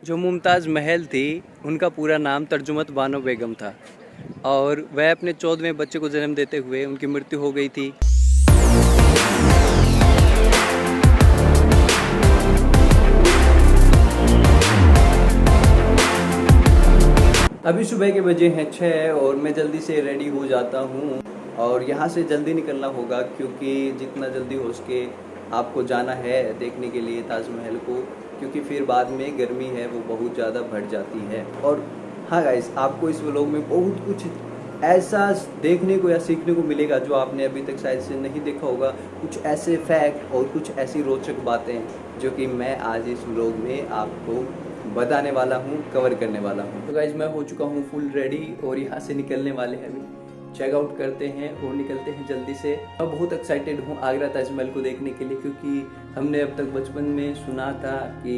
जो मुमताज़ महल थी उनका पूरा नाम तर्जुमत बानो बेगम था और वह अपने 14वें बच्चे को जन्म देते हुए उनकी मृत्यु हो गई थी। अभी सुबह के बजे हैं 6 और मैं जल्दी से रेडी हो जाता हूँ और यहाँ से जल्दी निकलना होगा क्योंकि जितना जल्दी हो सके आपको जाना है देखने के लिए ताजमहल को, क्योंकि फिर बाद में गर्मी है वो बहुत ज़्यादा बढ़ जाती है। और हाँ गाइस, आपको इस व्लॉग में बहुत कुछ ऐसा देखने को या सीखने को मिलेगा जो आपने अभी तक शायद से नहीं देखा होगा। कुछ ऐसे फैक्ट और कुछ ऐसी रोचक बातें जो कि मैं आज इस व्लॉग में आपको बताने वाला हूँ, कवर करने वाला हूँ। तो गाइज मैं हो चुका हूँ फुल रेडी और यहाँ से निकलने वाले हैं। अभी चेकआउट करते हैं और निकलते हैं जल्दी से। मैं बहुत एक्साइटेड हूँ आगरा ताजमहल को देखने के लिए, क्योंकि हमने अब तक बचपन में सुना था कि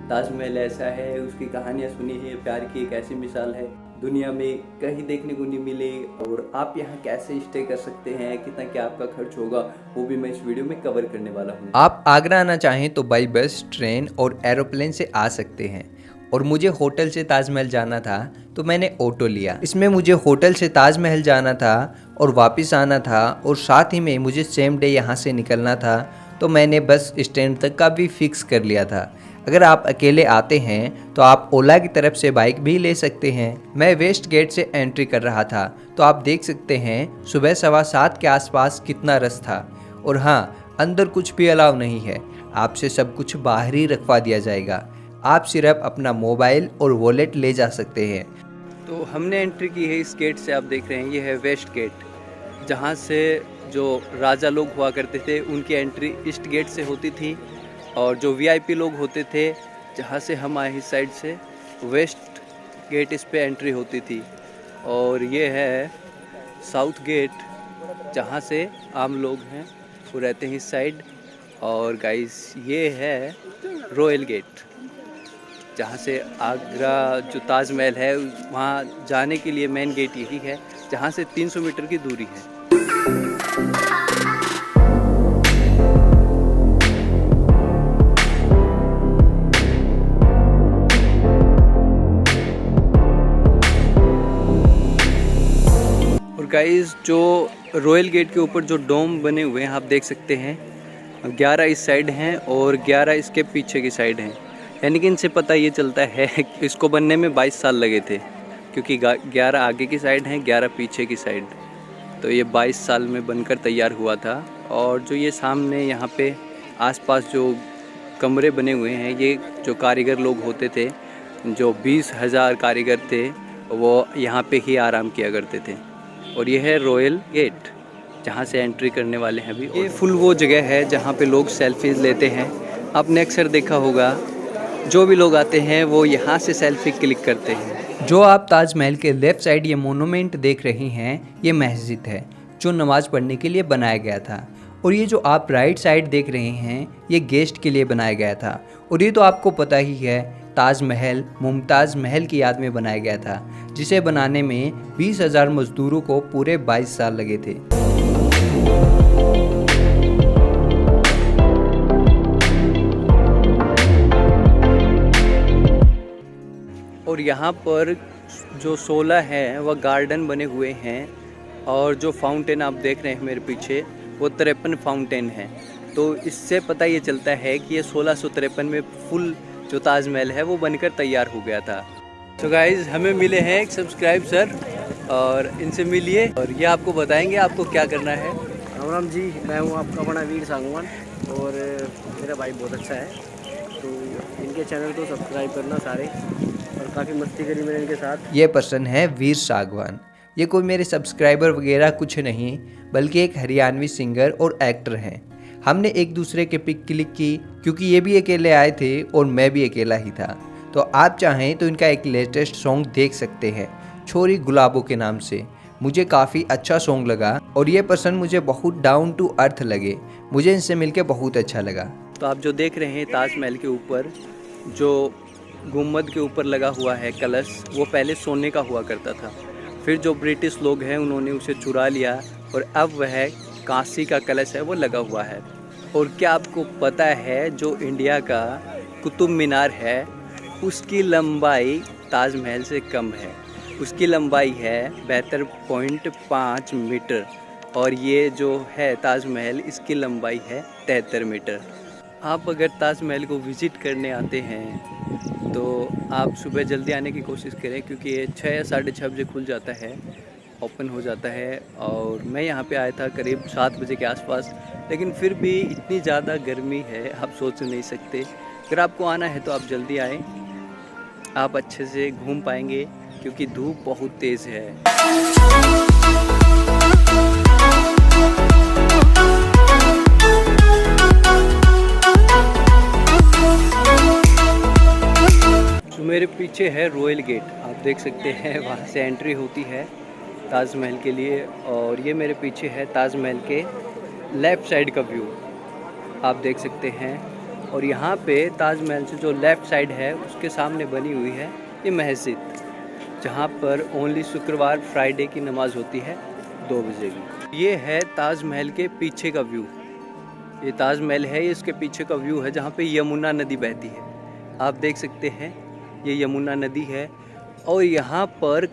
ताजमहल ऐसा है, उसकी कहानियाँ सुनी है, प्यार की एक ऐसी मिसाल है दुनिया में कहीं देखने को नहीं मिले। और आप यहाँ कैसे स्टे कर सकते हैं, कितना क्या आपका खर्च होगा, वो भी मैं इस वीडियो में कवर करने वाला हूँ। आप आगरा आना चाहें तो बाई बस, ट्रेन और एरोप्लेन से आ सकते हैं। और मुझे होटल से ताजमहल जाना था तो मैंने ऑटो लिया। इसमें मुझे होटल से ताजमहल जाना था और वापस आना था और साथ ही में मुझे सेम डे यहाँ से निकलना था, तो मैंने बस स्टैंड तक का भी फिक्स कर लिया था। अगर आप अकेले आते हैं तो आप ओला की तरफ से बाइक भी ले सकते हैं। मैं वेस्ट गेट से एंट्री कर रहा था तो आप देख सकते हैं सुबह 7:15 के आसपास कितना रश था। और हाँ, अंदर कुछ भी अलाउ नहीं है, आपसे सब कुछ बाहर ही रखवा दिया जाएगा। आप सिर्फ अपना मोबाइल और वॉलेट ले जा सकते हैं। तो हमने एंट्री की है इस गेट से, आप देख रहे हैं ये है वेस्ट गेट, जहाँ से जो राजा लोग हुआ करते थे उनकी एंट्री ईस्ट गेट से होती थी और जो वीआईपी लोग होते थे जहाँ से हम आए इस साइड से वेस्ट गेट, इस पे एंट्री होती थी। और ये है साउथ गेट जहाँ से आम लोग हैं वो रहते हैं इस साइड। और गाइस ये है रॉयल गेट जहाँ से आगरा जो ताजमहल है वहाँ जाने के लिए मेन गेट यही है, जहाँ से 300 मीटर की दूरी है। और गाइस जो रॉयल गेट के ऊपर जो डोम बने हुए हैं आप देख सकते हैं, 11 इस साइड हैं और 11 इसके पीछे की साइड हैं। यानी कि इनसे पता ये चलता है इसको बनने में 22 साल लगे थे, क्योंकि 11 आगे की साइड हैं, 11 पीछे की साइड, तो ये 22 साल में बनकर तैयार हुआ था। और जो ये सामने यहाँ पे आसपास जो कमरे बने हुए हैं, ये जो कारीगर लोग होते थे, जो 20,000 कारीगर थे, वो यहाँ पे ही आराम किया करते थे। और ये है रॉयल गेट जहाँ से एंट्री करने वाले हैं अभी। ये फुल वो जगह है जहाँ पे लोग सेल्फीज़ लेते हैं। आपने अक्सर देखा होगा जो भी लोग आते हैं वो यहाँ से सेल्फी क्लिक करते हैं। जो आप ताजमहल के लेफ्ट साइड ये मोनूमेंट देख रही हैं, ये मस्जिद है जो नमाज पढ़ने के लिए बनाया गया था। और ये जो आप राइट साइड देख रहे हैं, ये गेस्ट के लिए बनाया गया था। और ये तो आपको पता ही है, ताजमहल मुमताज़ महल की याद में बनाया गया था, जिसे बनाने में 20,000 मजदूरों को पूरे 22 साल लगे थे। और यहाँ पर जो 16 हैं वह गार्डन बने हुए हैं और जो फाउंटेन आप देख रहे हैं मेरे पीछे वो 53 फाउंटेन हैं। तो इससे पता ये चलता है कि ये 1653 में फुल जो ताजमहल है वो बनकर तैयार हो गया था। तो गाइज़ हमें मिले हैं एक सब्सक्राइब सर और इनसे मिलिए और ये आपको बताएंगे आपको क्या करना है। राम राम जी, मैं हूँ आपका बड़ा वीर सागवान और मेरा भाई बहुत अच्छा है, तो इनके चैनल को सब्सक्राइब करना सारे। और काफ़ी मस्ती करी मैंने इनके साथ। ये पर्सन है वीर सागवान। ये कोई मेरे सब्सक्राइबर वगैरह कुछ नहीं, बल्कि एक हरियाणवी सिंगर और एक्टर हैं। हमने एक दूसरे के पिक क्लिक की क्योंकि ये भी अकेले आए थे और मैं भी अकेला ही था। तो आप चाहें तो इनका एक लेटेस्ट सॉन्ग देख सकते हैं, छोरी गुलाबों के नाम से। मुझे काफ़ी अच्छा सॉन्ग लगा और ये पर्सन मुझे बहुत डाउन टू अर्थ लगे। मुझे इनसे मिलके बहुत अच्छा लगा। तो आप जो देख रहे हैं ताजमहल के ऊपर जो गुम्बद के ऊपर लगा हुआ है कलश, वो पहले सोने का हुआ करता था। फिर जो ब्रिटिश लोग हैं उन्होंने उसे चुरा लिया और अब वह कांसी का कलश है वो लगा हुआ है। और क्या आपको पता है जो इंडिया का कुतुब मीनार है उसकी लंबाई ताजमहल से कम है। उसकी लंबाई है 72.5 मीटर और ये जो है ताजमहल, इसकी लंबाई है 73 मीटर। आप अगर ताजमहल को विज़िट करने आते हैं तो आप सुबह जल्दी आने की कोशिश करें, क्योंकि ये 6 या 6:30 बजे खुल जाता है, ओपन हो जाता है। और मैं यहाँ पे आया था करीब 7 बजे के आसपास, लेकिन फिर भी इतनी ज़्यादा गर्मी है, आप सोच नहीं सकते। अगर आपको आना है तो आप जल्दी आएँ, आप अच्छे से घूम पाएंगे, क्योंकि धूप बहुत तेज़ है। जो मेरे पीछे है रॉयल गेट, आप देख सकते हैं, वहाँ से एंट्री होती है ताजमहल के लिए। और ये मेरे पीछे है ताजमहल के लेफ़्ट साइड का व्यू, आप देख सकते हैं। और यहाँ पे ताजमहल से जो लेफ़्ट साइड है उसके सामने बनी हुई है ये मस्जिद, जहाँ पर ओनली शुक्रवार फ्राइडे की नमाज़ होती है 2 बजे की। ये है ताजमहल के पीछे का व्यू, ये ताजमहल है, ये इसके पीछे का व्यू है, जहाँ पे यमुना नदी बहती है, आप देख सकते हैं, ये यमुना नदी है। और यहाँ पर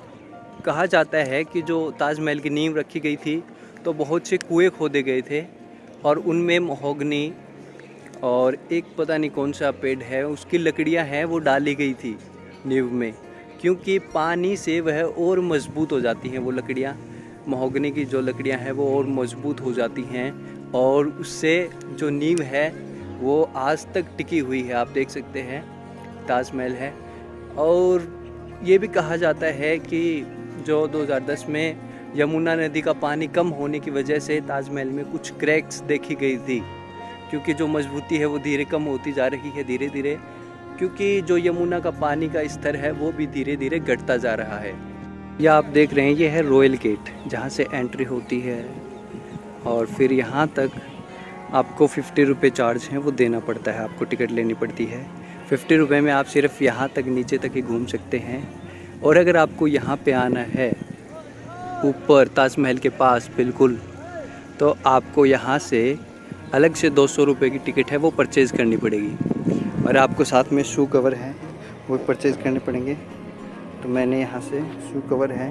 कहा जाता है कि जो ताजमहल की नींव रखी गई थी तो बहुत से कुएँ खोदे गए थे और उनमें महोगनी और एक पता नहीं कौन सा पेड़ है उसकी लकड़ियाँ हैं वो डाली गई थी नींव में, क्योंकि पानी से वह और मजबूत हो जाती हैं। वो लकड़ियाँ, महोगनी की जो लकड़ियाँ हैं वो और मजबूत हो जाती हैं और उससे जो नींव है वो आज तक टिकी हुई है, आप देख सकते हैं, ताजमहल है। और ये भी कहा जाता है कि जो 2010 में यमुना नदी का पानी कम होने की वजह से ताजमहल में कुछ क्रैक्स देखी गई थी, क्योंकि जो मजबूती है वो धीरे कम होती जा रही है धीरे धीरे, क्योंकि जो यमुना का पानी का स्तर है वो भी धीरे धीरे घटता जा रहा है। यह आप देख रहे हैं, ये है रॉयल गेट, जहाँ से एंट्री होती है और फिर यहाँ तक आपको 50 रुपये चार्ज हैं वो देना पड़ता है, आपको टिकट लेनी पड़ती है। 50 रुपये में आप सिर्फ यहाँ तक नीचे तक ही घूम सकते हैं। और अगर आपको यहाँ पे आना है ऊपर ताजमहल के पास बिल्कुल, तो आपको यहाँ से अलग से 200 रुपये की टिकट है वो परचेज़ करनी पड़ेगी। और आपको साथ में शू कवर है वो परचेज़ करने पड़ेंगे। तो मैंने यहाँ से शू कवर है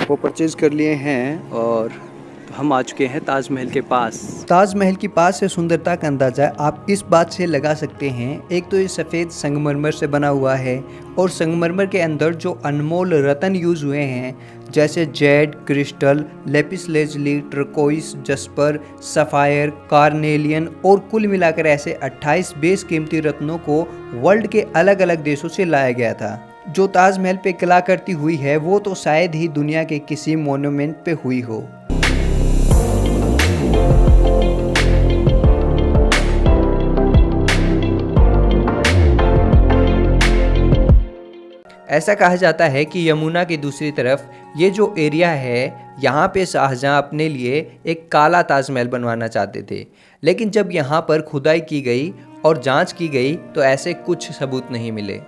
वो परचेज़ कर लिए हैं और तो हम आ चुके हैं ताजमहल के पास। ताजमहल की पास से सुंदरता का अंदाज़ा आप इस बात से लगा सकते हैं, एक तो ये सफ़ेद संगमरमर से बना हुआ है और संगमरमर के अंदर जो अनमोल रत्न यूज़ हुए हैं जैसे Z, crystal, lapis Leslie, turquoise, jasper, sapphire, carnelian और कुल मिलाकर ऐसे 28 बेशकीमती रत्नों को वर्ल्ड के अलग अलग देशों से लाया गया था। जो ताजमहल पे कलाकृति हुई है वो तो शायद ही दुनिया के किसी मोन्यूमेंट पे हुई हो। ऐसा कहा जाता है कि यमुना की दूसरी तरफ ये जो एरिया है यहाँ पे शाहजहाँ अपने लिए एक काला ताजमहल बनवाना चाहते थे, लेकिन जब यहाँ पर खुदाई की गई और जांच की गई तो ऐसे कुछ सबूत नहीं मिले।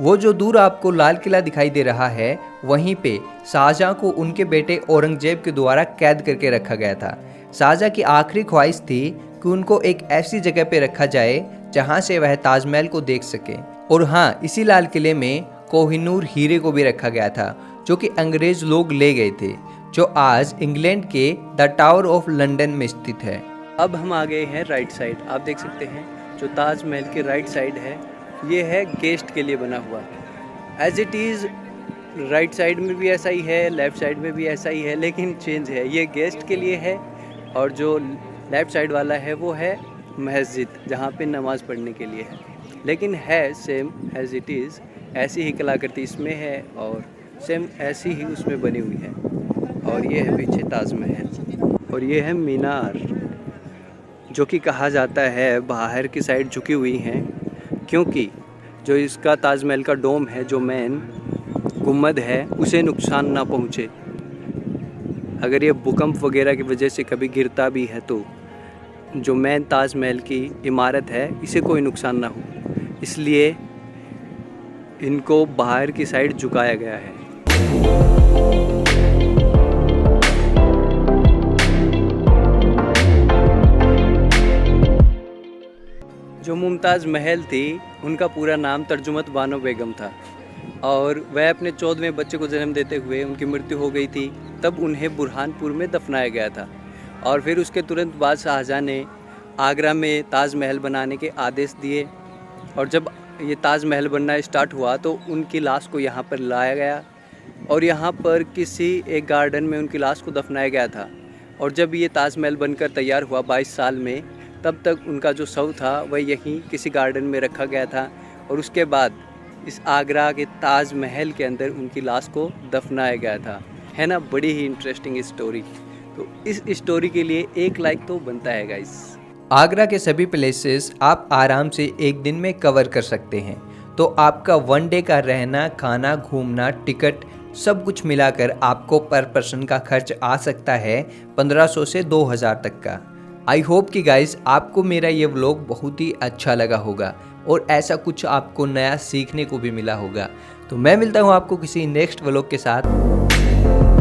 वो जो दूर आपको लाल किला दिखाई दे रहा है वहीं पे शाहजहाँ को उनके बेटे औरंगजेब के द्वारा कैद करके रखा गया था। शाहजहाँ की आखिरी ख्वाहिश थी कि उनको एक ऐसी जगह पे रखा जाए जहाँ से वह ताजमहल को देख सके। और हाँ, इसी लाल किले में कोहिनूर हीरे को भी रखा गया था जो कि अंग्रेज लोग ले गए थे, जो आज इंग्लैंड के द टावर ऑफ लंदन में स्थित है। अब हम आ गए हैं राइट साइड, आप देख सकते हैं जो ताजमहल की राइट साइड है ये है गेस्ट के लिए बना हुआ। As it is right side में भी ऐसा ही है, लेफ़्ट साइड में भी ऐसा ही है, लेकिन चेंज है, ये गेस्ट के लिए है और जो लेफ़्ट साइड वाला है वो है मस्जिद, जहाँ पे नमाज़ पढ़ने के लिए है। लेकिन है सेम एज इट इज़, ऐसी ही कलाकृति इसमें है और सेम ऐसी ही उसमें बनी हुई है। और ये है पीछे ताजमहल और ये है मीनार, जो कि कहा जाता है बाहर की साइड झुकी हुई हैं, क्योंकि जो इसका ताजमहल का डोम है, जो मेन गुम्बद है, उसे नुकसान ना पहुँचे। अगर ये भूकंप वगैरह की वजह से कभी गिरता भी है तो जो मेन ताजमहल की इमारत है इसे कोई नुकसान ना हो, इसलिए इनको बाहर की साइड झुकाया गया है। जो मुमताज़ महल थी उनका पूरा नाम तर्जुमत बानो बेगम था और वह अपने 14वें बच्चे को जन्म देते हुए उनकी मृत्यु हो गई थी। तब उन्हें बुरहानपुर में दफनाया गया था और फिर उसके तुरंत बाद शाहजहाँ ने आगरा में ताजमहल बनाने के आदेश दिए और जब ये ताजमहल बनना स्टार्ट हुआ तो उनकी लाश को यहाँ पर लाया गया और यहाँ पर किसी एक गार्डन में उनकी लाश को दफनाया गया था। और जब ये ताजमहल बनकर तैयार हुआ 22 साल में, तब तक उनका जो शव था वह यहीं किसी गार्डन में रखा गया था और उसके बाद इस आगरा के ताजमहल के अंदर उनकी लाश को दफनाया गया था। है ना, बड़ी ही इंटरेस्टिंग स्टोरी। तो इस स्टोरी के लिए एक लाइक तो बनता है गाइस। आगरा के सभी प्लेसेस आप आराम से एक दिन में कवर कर सकते हैं। तो आपका 1 डे का रहना, खाना, घूमना, टिकट सब कुछ मिलाकर आपको पर पर्सन का खर्च आ सकता है 1500 से 2000 तक का। आई होप कि गाइस आपको मेरा ये व्लॉग बहुत ही अच्छा लगा होगा और ऐसा कुछ आपको नया सीखने को भी मिला होगा। तो मैं मिलता हूँ आपको किसी नेक्स्ट व्लॉग के साथ।